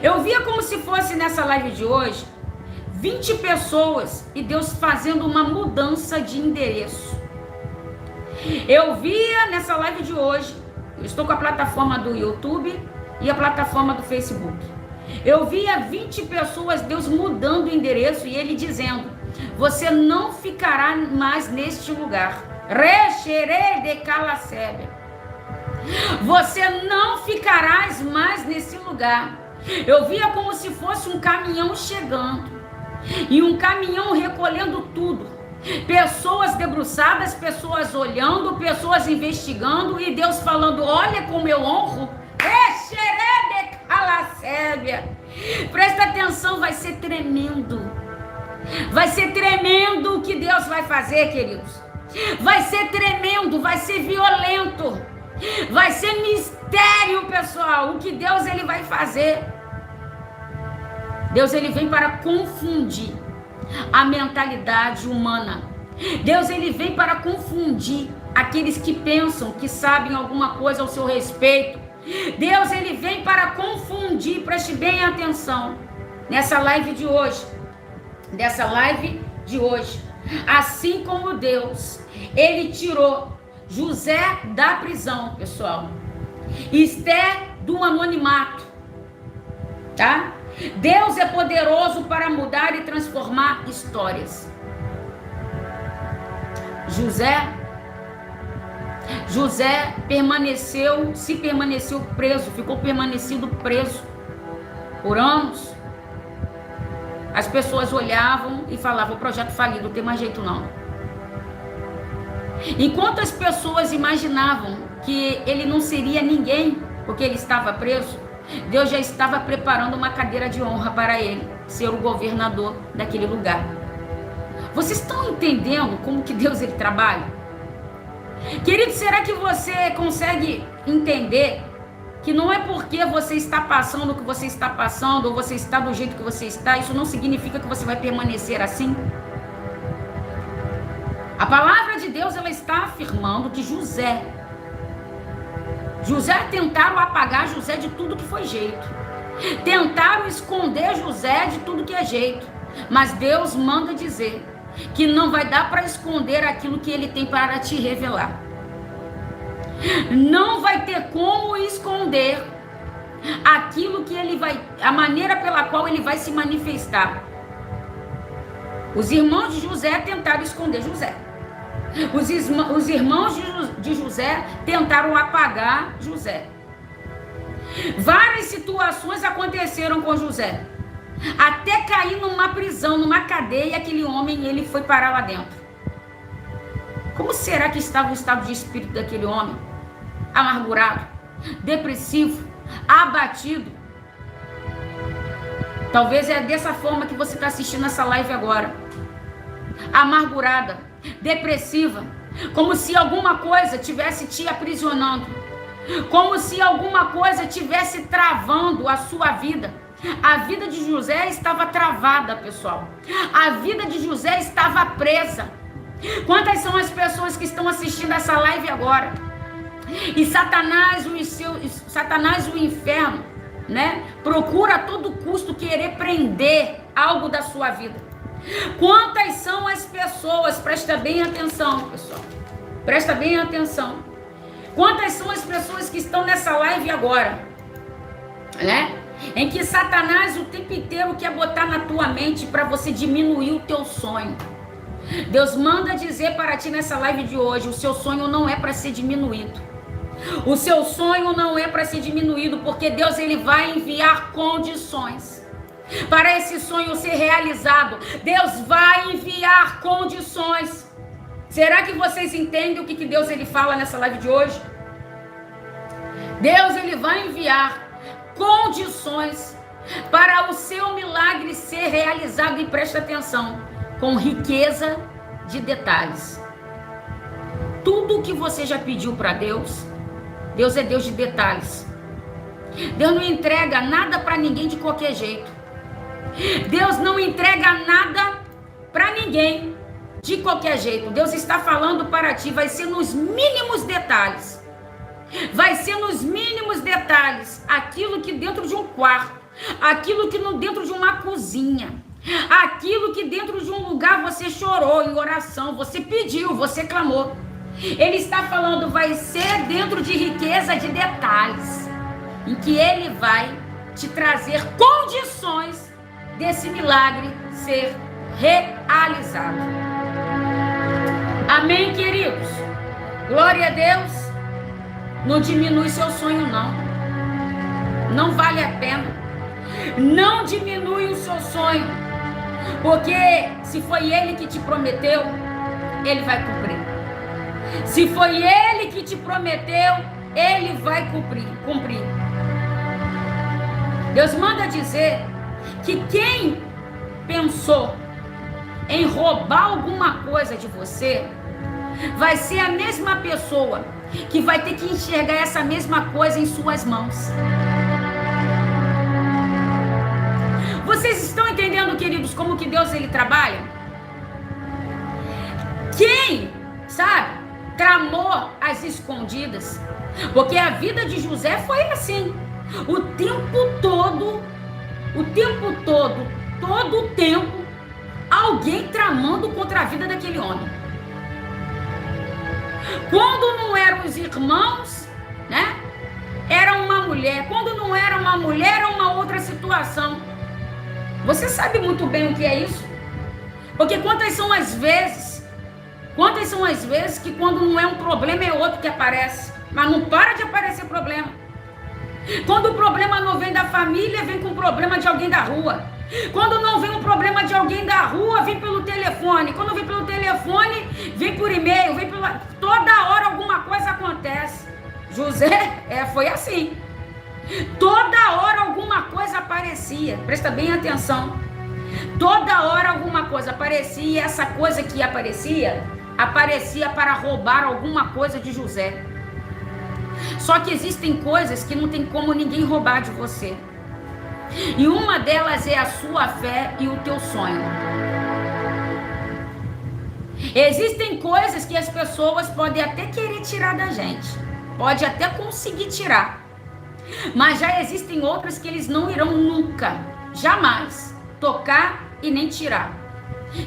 Eu via como se fosse nessa live de hoje 20 pessoas e Deus fazendo uma mudança de endereço. Eu via nessa live de hoje, eu estou com a plataforma do YouTube e a plataforma do Facebook. Eu via 20 pessoas, Deus mudando o endereço e Ele dizendo: você não ficará mais neste lugar. Você não ficarás mais nesse lugar. Eu via como se fosse um caminhão chegando. E um caminhão recolhendo tudo. Pessoas debruçadas, pessoas olhando, pessoas investigando. E Deus falando, olha como eu honro. Presta atenção, vai ser tremendo. Vai ser tremendo o que Deus vai fazer, queridos. Vai ser tremendo, vai ser violento. Vai ser mistério, pessoal, o que Deus ele vai fazer. Deus ele vem para confundir a mentalidade humana. Deus ele vem para confundir aqueles que pensam que sabem alguma coisa ao seu respeito. Deus ele vem para confundir, preste bem atenção nessa live de hoje. Dessa live de hoje. Assim como Deus, ele tirou José da prisão, pessoal. Esther do anonimato, tá? Deus é poderoso para mudar e transformar histórias. José permaneceu preso, ficou preso por anos. As pessoas olhavam e falavam, o projeto falido, não tem mais jeito não. Enquanto as pessoas imaginavam que ele não seria ninguém, porque ele estava preso, Deus já estava preparando uma cadeira de honra para ele, ser o governador daquele lugar. Vocês estão entendendo como que Deus ele trabalha? Querido, será que você consegue entender que não é porque você está passando o que você está passando, ou você está do jeito que você está, isso não significa que você vai permanecer assim? A palavra de Deus, ela está afirmando que José tentaram apagar José de tudo que foi jeito. Tentaram esconder José de tudo que é jeito. Mas Deus manda dizer que não vai dar para esconder aquilo que ele tem para te revelar. Não vai ter como esconder aquilo que ele vai, a maneira pela qual ele vai se manifestar. Os irmãos de José tentaram esconder José. Os irmãos de José tentaram apagar José. Várias situações aconteceram com José. Até cair numa prisão, numa cadeia, aquele homem ele foi parar lá dentro. Como será que estava o estado de espírito daquele homem? Amargurado, depressivo, abatido. Talvez é dessa forma que você está assistindo essa live agora. Amargurada, depressiva, como se alguma coisa tivesse te aprisionando, como se alguma coisa tivesse travando a sua vida. A vida de José estava travada, pessoal. A vida de José estava presa. Quantas são as pessoas que estão assistindo essa live agora? E Satanás, o inferno, né? Procura a todo custo querer prender algo da sua vida. Quantas são as pessoas, presta bem atenção, pessoal. Presta bem atenção. Quantas são as pessoas que estão nessa live agora, né? Em que Satanás o tempo inteiro quer botar na tua mente para você diminuir o teu sonho. Deus manda dizer para ti nessa live de hoje, o seu sonho não é para ser diminuído. O seu sonho não é para ser diminuído, porque Deus ele vai enviar condições para esse sonho ser realizado. Deus vai enviar condições. Será que vocês entendem o que Deus ele fala nessa live de hoje? Deus ele vai enviar condições para o seu milagre ser realizado, e presta atenção, com riqueza de detalhes. Tudo que você já pediu para Deus, Deus é Deus de detalhes. Deus não entrega nada para ninguém de qualquer jeito. Deus não entrega nada para ninguém de qualquer jeito. Deus está falando para ti, vai ser nos mínimos detalhes. Vai ser nos mínimos detalhes, aquilo que dentro de um quarto, aquilo que dentro de uma cozinha, aquilo que dentro de um lugar você chorou em oração, você pediu, você clamou. Ele está falando, vai ser dentro de riqueza de detalhes, em que ele vai te trazer condições desse milagre ser realizado. Amém, queridos? Glória a Deus. Não diminui seu sonho, não. Não vale a pena. Não diminui o seu sonho, porque se foi Ele que te prometeu, Ele vai cumprir. Se foi Ele que te prometeu, Ele vai cumprir. Deus manda dizer que quem pensou em roubar alguma coisa de você, vai ser a mesma pessoa que vai ter que enxergar essa mesma coisa em suas mãos. Vocês estão entendendo, queridos, como que Deus ele trabalha? Quem, sabe, tramou as escondidas, porque a vida de José foi assim, o tempo todo, todo o tempo, alguém tramando contra a vida daquele homem. Quando não eram os irmãos, né? Era uma mulher. Quando não era uma mulher, era uma outra situação. Você sabe muito bem o que é isso? Porque quantas são as vezes que quando não é um problema é outro que aparece, mas não para de aparecer problema. Quando o problema não vem da família, vem com o problema de alguém da rua. Quando não vem um problema de alguém da rua, vem pelo telefone. Quando vem pelo telefone, vem por e-mail, toda hora alguma coisa acontece. José foi assim. Toda hora alguma coisa aparecia. Presta bem atenção. Toda hora alguma coisa aparecia, e essa coisa que aparecia para roubar alguma coisa de José. Só que existem coisas que não tem como ninguém roubar de você. E uma delas é a sua fé e o teu sonho. Existem coisas que as pessoas podem até querer tirar da gente, pode até conseguir tirar, mas já existem outras que eles não irão nunca, jamais tocar e nem tirar,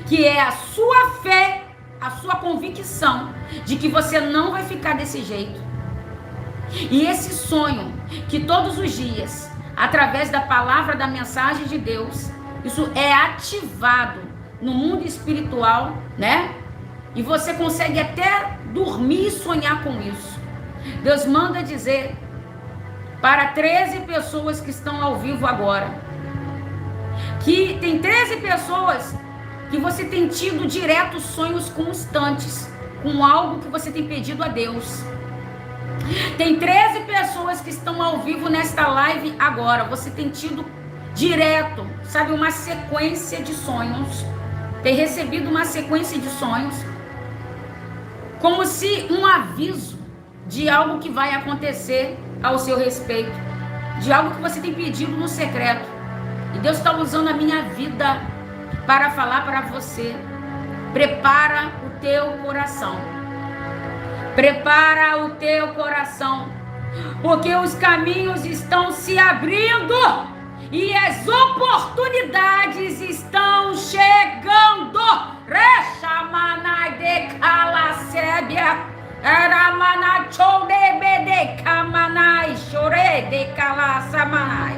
que é a sua fé, a sua convicção de que você não vai ficar desse jeito. E esse sonho que todos os dias, através da palavra, da mensagem de Deus, isso é ativado no mundo espiritual, né? E você consegue até dormir e sonhar com isso. Deus manda dizer para 13 pessoas que estão ao vivo agora, que tem 13 pessoas que você tem tido direto sonhos constantes com algo que você tem pedido a Deus. Tem 13 pessoas que estão ao vivo nesta live agora. Você tem tido direto, sabe, uma sequência de sonhos. Tem recebido uma sequência de sonhos, como se um aviso de algo que vai acontecer ao seu respeito, de algo que você tem pedido no secreto. E Deus está usando a minha vida para falar para você: prepara o teu coração. Prepara o teu coração, porque os caminhos estão se abrindo e as oportunidades estão chegando. Rechamanai de calacébia, eramanai chorebe de camanai, chore de calaçamanai.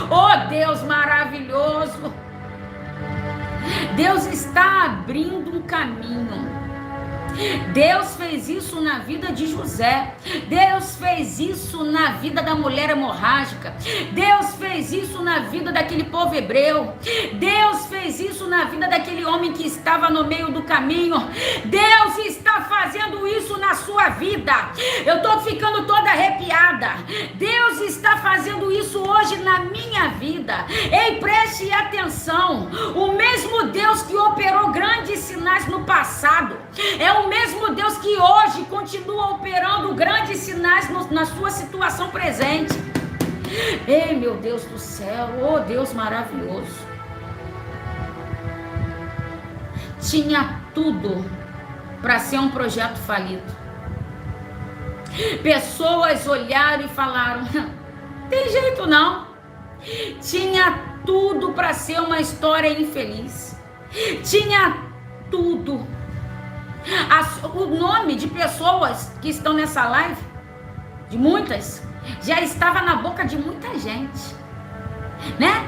Oh Deus maravilhoso, Deus está abrindo um caminho. Deus fez isso na vida de José. Deus fez isso na vida da mulher hemorrágica. Deus fez isso na vida daquele povo hebreu. Deus fez isso na vida daquele homem que estava no meio do caminho. Deus está fazendo isso na sua vida. Eu estou ficando toda arrepiada. Deus está fazendo isso hoje na minha vida. Ei, preste atenção. O mesmo Deus que operou grandes sinais no passado é o mesmo Deus que hoje continua operando grandes sinais na sua situação presente. Ei, meu Deus do céu, oh Deus maravilhoso. Tinha tudo para ser um projeto falido. Pessoas olharam e falaram: tem jeito não. Tinha tudo para ser uma história infeliz. Tinha tudo. O nome de pessoas que estão nessa live, de muitas, já estava na boca de muita gente, né?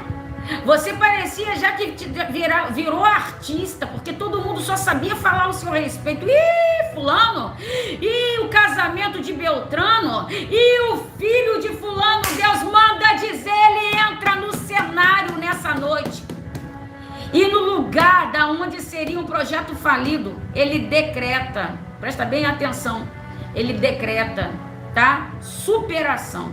Você parecia já que virou artista, porque todo mundo só sabia falar ao seu respeito. Ih, fulano, e o casamento de Beltrano, e o filho de fulano. Deus manda dizer, ele entra no cenário. seria um projeto falido, ele decreta, presta bem atenção, ele decreta, tá? Superação.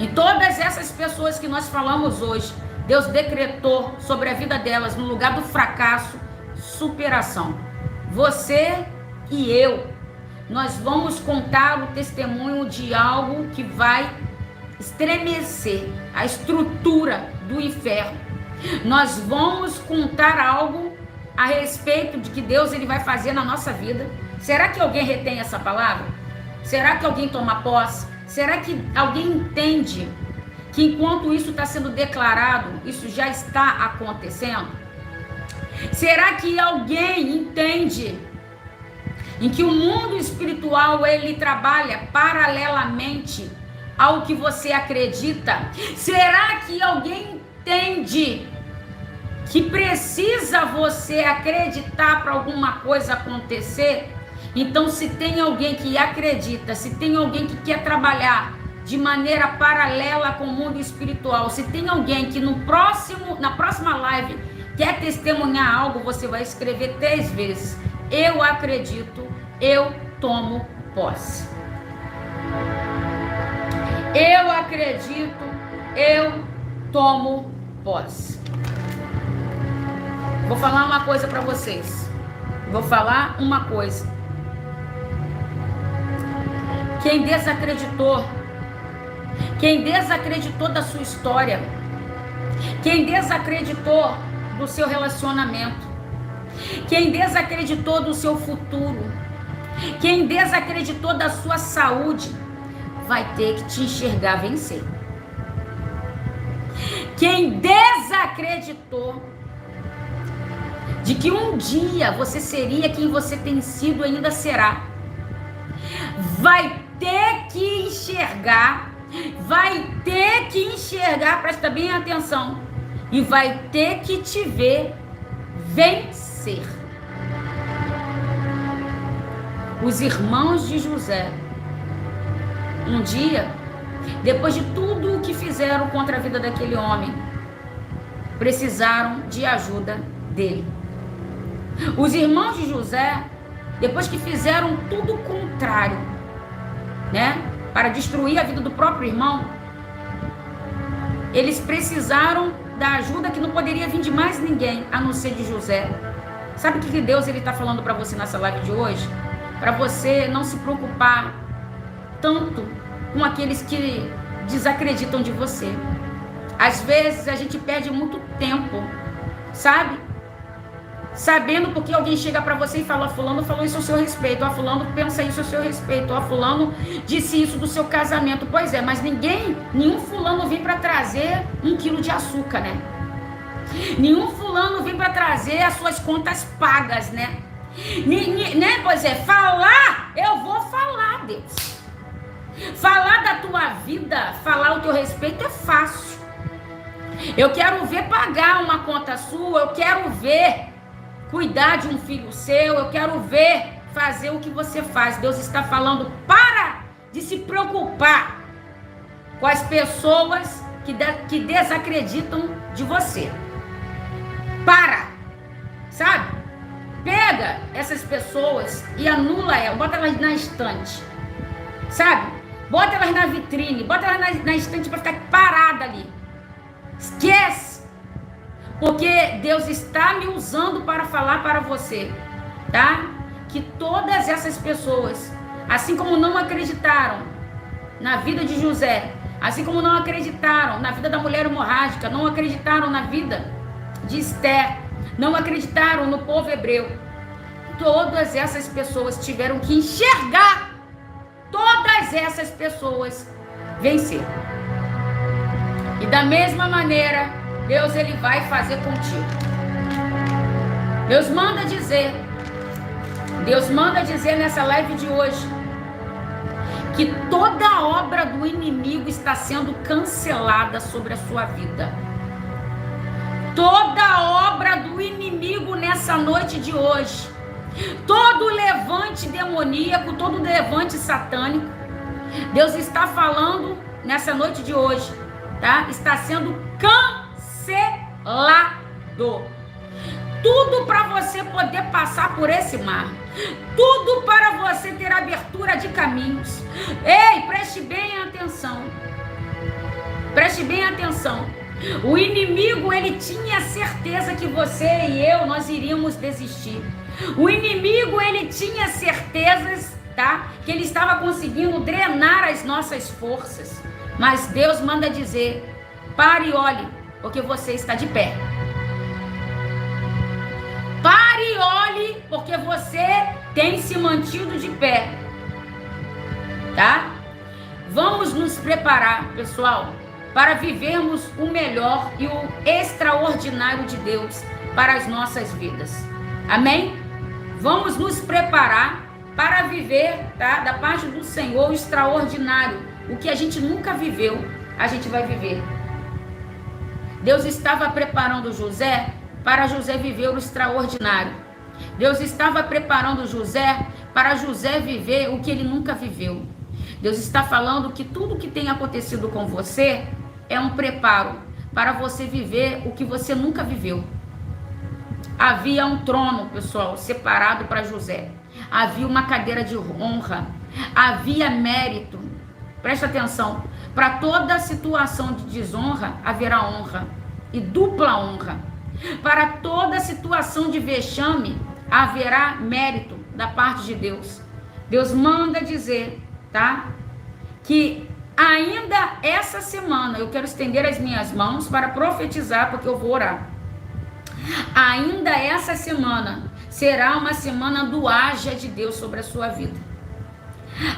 Em todas essas pessoas que nós falamos hoje, Deus decretou sobre a vida delas, no lugar do fracasso, superação. Você e eu, nós vamos contar o testemunho de algo que vai estremecer a estrutura do inferno. Nós vamos contar algo a respeito de que Deus ele vai fazer na nossa vida. Será que alguém retém essa palavra? Será que alguém toma posse? Será que alguém entende que enquanto isso está sendo declarado, isso já está acontecendo? Será que alguém entende em que o mundo espiritual ele trabalha paralelamente ao que você acredita? Será que alguém entende que precisa você acreditar para alguma coisa acontecer? Então, se tem alguém que acredita, se tem alguém que quer trabalhar de maneira paralela com o mundo espiritual, se tem alguém que na próxima live quer testemunhar algo, você vai escrever 3 vezes: eu acredito, eu tomo posse. Eu acredito, eu tomo posse. Vou falar uma coisa para vocês. Vou falar uma coisa. Quem desacreditou da sua história, quem desacreditou do seu relacionamento, quem desacreditou do seu futuro, quem desacreditou da sua saúde, vai ter que te enxergar vencer. Quem desacreditou de que um dia você seria quem você tem sido e ainda será, vai ter que enxergar, presta bem atenção, e vai ter que te ver vencer. Os irmãos de José, um dia, depois de tudo o que fizeram contra a vida daquele homem, precisaram de ajuda dele. Os irmãos de José, depois que fizeram tudo o contrário, né, para destruir a vida do próprio irmão, eles precisaram da ajuda que não poderia vir de mais ninguém, a não ser de José. Sabe o que Deus está falando para você nessa live de hoje? Para você não se preocupar tanto com aqueles que desacreditam de você. Às vezes a gente perde muito tempo, sabe? Sabendo porque alguém chega para você e fala: fulano falou isso a seu respeito, ó, fulano pensa isso a seu respeito, ó, fulano disse isso do seu casamento. Pois é, mas nenhum fulano vem para trazer 1 quilo de açúcar, né? Nenhum fulano vem para trazer as suas contas pagas, né? Né? Pois é, falar, eu vou falar, Deus. Falar da tua vida, falar o teu respeito é fácil. Eu quero ver pagar uma conta sua, eu quero ver cuidar de um filho seu, eu quero ver fazer o que você faz. Deus está falando: para de se preocupar com as pessoas que desacreditam de você. Para, sabe? Pega essas pessoas e anula elas, bota elas na estante, sabe? Bota elas na vitrine, bota elas na estante para ficar parada ali. Esquece. Porque Deus está me usando para falar para você, tá? Que todas essas pessoas, assim como não acreditaram na vida de José, assim como não acreditaram na vida da mulher hemorrágica, não acreditaram na vida de Esther, não acreditaram no povo hebreu, todas essas pessoas tiveram que enxergar todas essas pessoas vencer. E da mesma maneira, Deus ele vai fazer contigo. Deus manda dizer nessa live de hoje que toda obra do inimigo está sendo cancelada sobre a sua vida. Toda obra do inimigo nessa noite de hoje, todo levante demoníaco, todo levante satânico, Deus está falando nessa noite de hoje, tá? Está sendo cancelado. tudo para você poder passar por esse mar, tudo para você ter abertura de caminhos. Ei, preste bem atenção, preste bem atenção. O inimigo, ele tinha certeza que você e eu, nós iríamos desistir. O inimigo, ele tinha certezas, tá? Que ele estava conseguindo drenar as nossas forças. Mas Deus manda dizer: pare e olhe, porque você está de pé. Pare e olhe, porque você tem se mantido de pé. Tá? Vamos nos preparar, pessoal, para vivermos o melhor e o extraordinário de Deus para as nossas vidas. Amém? Vamos nos preparar para viver, tá? Da parte do Senhor, o extraordinário. O que a gente nunca viveu, a gente vai viver. Deus estava preparando José para José viver o extraordinário. Deus estava preparando José para José viver o que ele nunca viveu. Deus está falando que tudo que tem acontecido com você é um preparo para você viver o que você nunca viveu. Havia um trono, pessoal, separado para José. Havia uma cadeira de honra. Havia mérito. Presta atenção. Para toda situação de desonra, haverá honra. E dupla honra. Para toda situação de vexame, haverá mérito da parte de Deus. Deus manda dizer, tá? Que ainda essa semana, eu quero estender as minhas mãos para profetizar, porque eu vou orar. Ainda essa semana será uma semana do haja de Deus sobre a sua vida.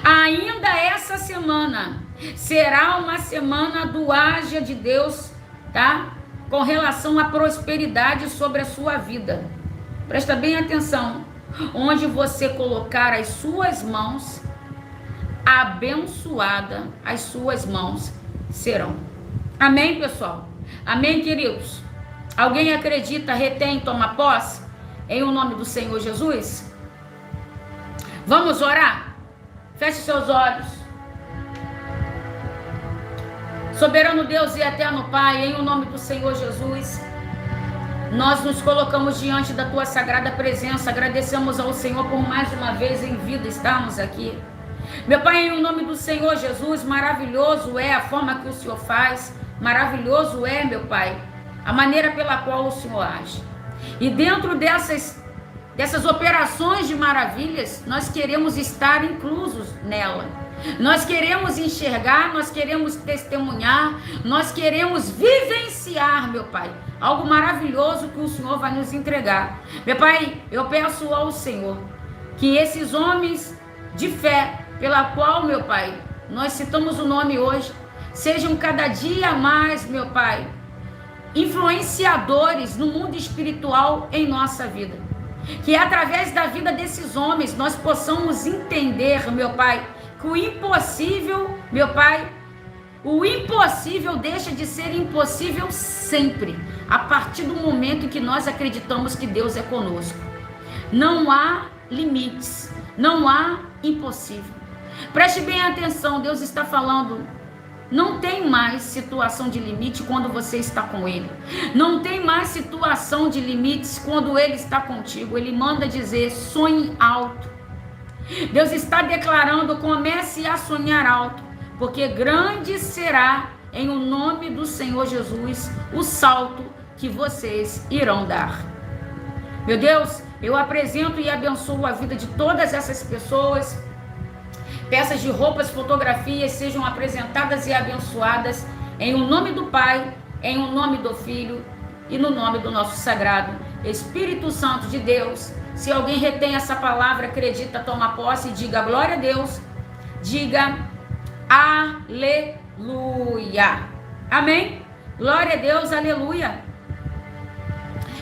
Ainda essa semana será uma semana do haja de Deus, tá? Com relação à prosperidade sobre a sua vida. Presta bem atenção. Onde você colocar as suas mãos, abençoada as suas mãos serão. Amém, pessoal? Amém, queridos? Alguém acredita, retém, toma posse? Em o nome do Senhor Jesus? Vamos orar? Feche seus olhos. Soberano Deus e eterno Pai, em o nome do Senhor Jesus, nós nos colocamos diante da Tua sagrada presença, agradecemos ao Senhor por mais uma vez em vida estarmos aqui. Meu Pai, em o nome do Senhor Jesus, maravilhoso é a forma que o Senhor faz, maravilhoso é, meu Pai, a maneira pela qual o Senhor age. E dentro dessas operações de maravilhas, nós queremos estar inclusos nela. Nós queremos enxergar, nós queremos testemunhar, nós queremos vivenciar, meu Pai, algo maravilhoso que o Senhor vai nos entregar. Meu Pai, eu peço ao Senhor que esses homens de fé, pela qual, meu Pai, nós citamos o nome hoje, sejam cada dia mais, meu Pai, influenciadores no mundo espiritual em nossa vida. Que através da vida desses homens nós possamos entender, meu Pai, que o impossível, meu Pai, o impossível deixa de ser impossível sempre, a partir do momento em que nós acreditamos que Deus é conosco. Não há limites, não há impossível. Preste bem atenção, Deus está falando. Não tem mais situação de limite quando você está com Ele. Não tem mais situação de limites quando Ele está contigo. Ele manda dizer, sonhe alto. Deus está declarando, comece a sonhar alto, porque grande será, em o nome do Senhor Jesus, o salto que vocês irão dar. Meu Deus, eu apresento e abençoo a vida de todas essas pessoas. Peças de roupas, fotografias sejam apresentadas e abençoadas em o nome do Pai, em o nome do Filho e no nome do nosso sagrado Espírito Santo de Deus. Se alguém retém essa palavra, acredita, toma posse e diga glória a Deus, diga aleluia. Amém? Glória a Deus, aleluia.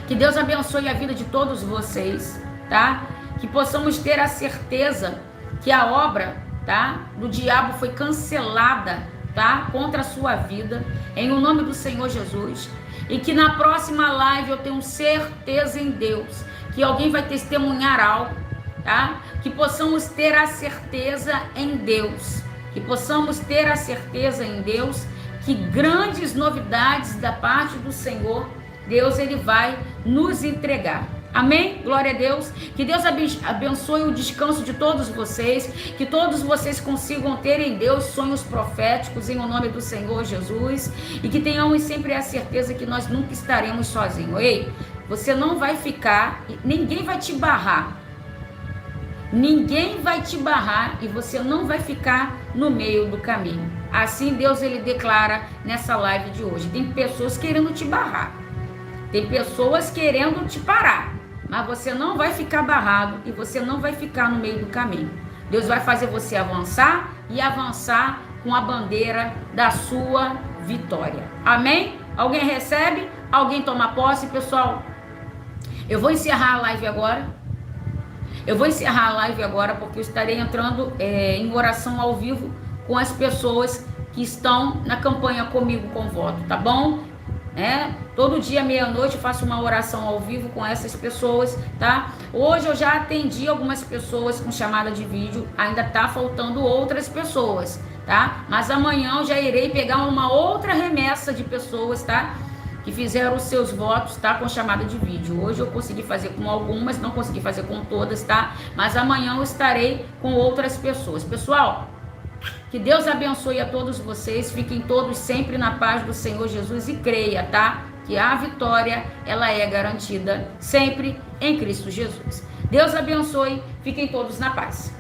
Que Deus abençoe a vida de todos vocês, tá? Que possamos ter a certeza que a obra, tá, do diabo foi cancelada, tá, contra a sua vida, em o nome do Senhor Jesus. E que na próxima live eu tenho certeza em Deus que alguém vai testemunhar algo, tá? Que possamos ter a certeza em Deus, que possamos ter a certeza em Deus que grandes novidades da parte do Senhor Deus ele vai nos entregar. Amém? Glória a Deus. Que Deus abençoe o descanso de todos vocês. Que todos vocês consigam ter em Deus sonhos proféticos em o nome do Senhor Jesus. E que tenhamos sempre a certeza que nós nunca estaremos sozinhos. Ei, você não vai ficar, ninguém vai te barrar. Ninguém vai te barrar e você não vai ficar no meio do caminho. Assim Deus ele declara nessa live de hoje. Tem pessoas querendo te barrar. Tem pessoas querendo te parar. Mas você não vai ficar barrado e você não vai ficar no meio do caminho. Deus vai fazer você avançar e avançar com a bandeira da sua vitória. Amém? Alguém recebe? Alguém toma posse? Pessoal, eu vou encerrar a live agora. Porque eu estarei entrando em oração ao vivo com as pessoas que estão na campanha Comigo com Voto, tá bom? Todo dia, meia-noite, eu faço uma oração ao vivo com essas pessoas, tá? Hoje eu já atendi algumas pessoas com chamada de vídeo, ainda tá faltando outras pessoas, tá? Mas amanhã eu já irei pegar uma outra remessa de pessoas, tá? Que fizeram os seus votos, tá? Com chamada de vídeo. Hoje eu consegui fazer com algumas, não consegui fazer com todas, tá? Mas amanhã eu estarei com outras pessoas. Pessoal, que Deus abençoe a todos vocês, fiquem todos sempre na paz do Senhor Jesus e creia, tá? Que a vitória, ela é garantida sempre em Cristo Jesus. Deus abençoe, fiquem todos na paz.